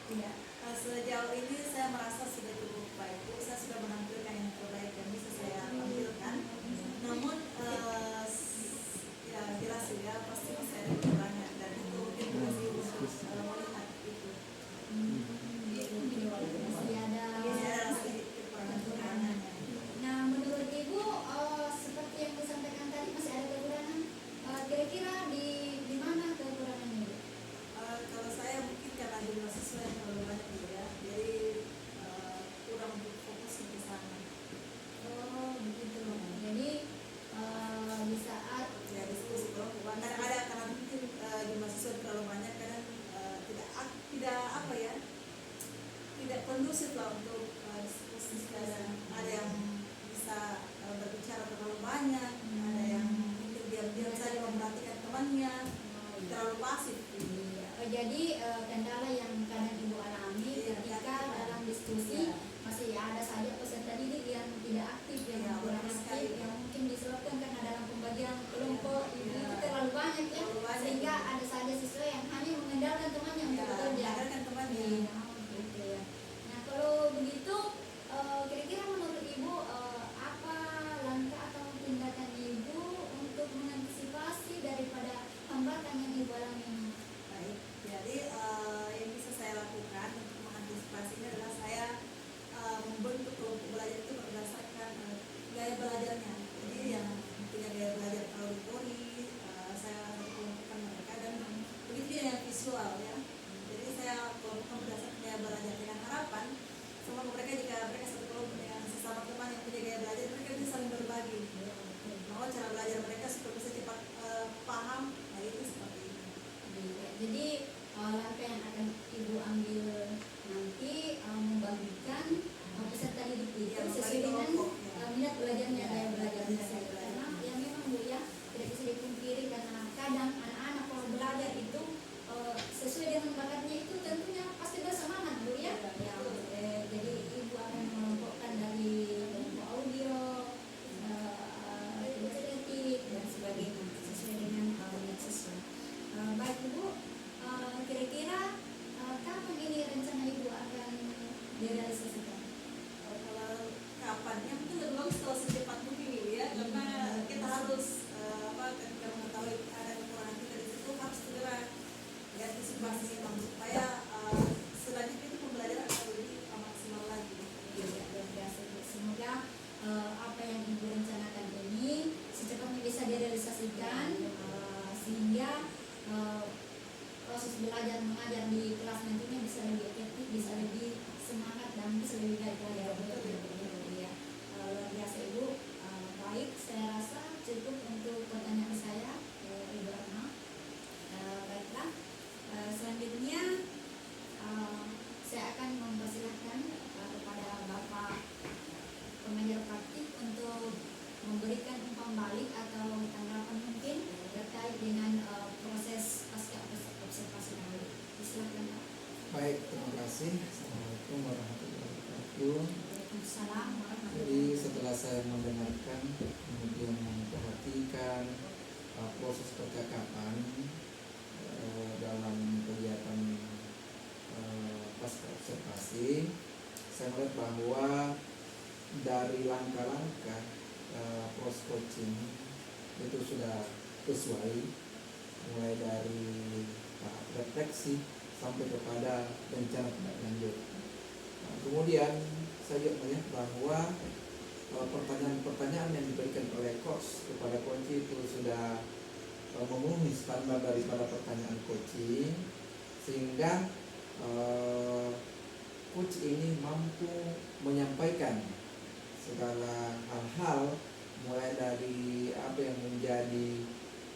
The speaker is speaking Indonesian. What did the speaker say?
Iya, sejauh ini saya merasa sudah cukup baik, Bu. Saya sudah menampilkan yang terbaik yang bisa saya tampilkan. Namun ya jelas ya pasti masih ada kekurangan dan itu mungkin tugas Ibu untuk melihat itu. Masih ada sedikit kekurangan. Nah, menurut Ibu seperti yang disampaikan tadi masih ada kekurangan. Kira-kira di mana kekurangannya, Bu? Kalau saya mungkin karena jumlah siswa yang terlalu banyak ya, jadi kurang fokus ke sana. Oh, begitu. Jadi di saat Ya diskusi kelompok kadang-kadang karena mungkin jumlah siswa terlalu banyak kadang tidak apa ya, tidak kondusif lah untuk diskusi. Kadang ada yang bisa berbicara terlalu banyak, ada yang mungkin diam-diam saja memperhatikan temannya, terlalu pasif. jadi kendala yang kadang Ibu alami ketika dalam diskusi masih ada saja peserta didik yang tidak aktif, yang kurang aktif, yang mungkin disebabkan karena dalam pembagian kelompok Ibu itu terlalu banyak ya, sehingga ada saja siswa yang hanya mengandalkan temannya untuk bekerja. Gitu ya. Nah, kalau begitu kira-kira menurut Ibu apa langkah atau tindakan Ibu untuk mengantisipasi daripada hambatan yang Ibu alami ini? Baik, jadi yang bisa saya lakukan untuk mengantisipasinya adalah saya membentuk kelompok belajar itu berdasarkan gaya belajarnya. Jadi yang punya gaya belajar auditori, saya kelompokkan mereka, dan begitu juga yang visual ya. Jadi saya kelompokkan berdasarkan gaya belajar dengan harapan semua mereka, jika mereka satu kelompok dengan sesama teman yang punya gaya belajar, mereka bisa saling berbagi bahwa cara belajar mereka supaya bisa cepat paham. Nah itu seperti ini. Jadi langkah yang akan Ibu ambil nanti membagikan peserta didik itu sesuai dengan minat belajarnya, gaya belajarnya. Karena ya memang Bu ya, tidak bisa dipungkiri karena kadang anak-anak kalau belajar itu sesuai dengan bakatnya itu tentunya pasti bersemangat Bu ya. Jadi Ibu akan mengelompokkan dari kelompok audio, kreatif dan sebagainya sesuai dengan minat siswa. Baik Ibu, kira-kira kapan ini rencana Ibu akan direalisasikan? Kalau kapannya mungkin lebih bagus kalau secepat mungkin ya, karena kita harus ketika mengetahui ada kekurangan kita di situ harus segera diantisipasi supaya selanjutnya itu pembelajaran akan lebih maksimal lagi. Luar biasa. Semoga apa yang Ibu rencanakan ini secepatnya bisa direalisasikan sehingga proses belajar mengajar di kelas nantinya bisa lebih efektif, bisa lebih semangat dan bisa lebih baik lagi. Ya, luar biasa Ibu. Baik, saya rasa cukup untuk pertanyaan saya, Ibu Ratna. Baiklah, selanjutnya saya akan mempersilahkan kepada Bapak pengajar praktik untuk memberikan umpan balik atau tanggapan mungkin terkait dengan proses pasca observasi dahulu. Silakan Pak. Baik, terima kasih. Assalamualaikum warahmatullahi wabarakatuh. Waalaikumsalam warahmatullahi Jadi setelah saya mendengarkan kemudian memperhatikan proses percakapan dalam kegiatan pasca observasi, saya melihat bahwa dari langkah-langkah proses coaching itu sudah sesuai, mulai dari tahap refleksi sampai kepada rencana tindak lanjut. Nah, kemudian saya juga melihat bahwa pertanyaan-pertanyaan yang diberikan oleh coach kepada coach itu sudah memenuhi standar daripada pertanyaan coaching, sehingga coach ini mampu menyampaikan segala hal-hal mulai dari apa yang menjadi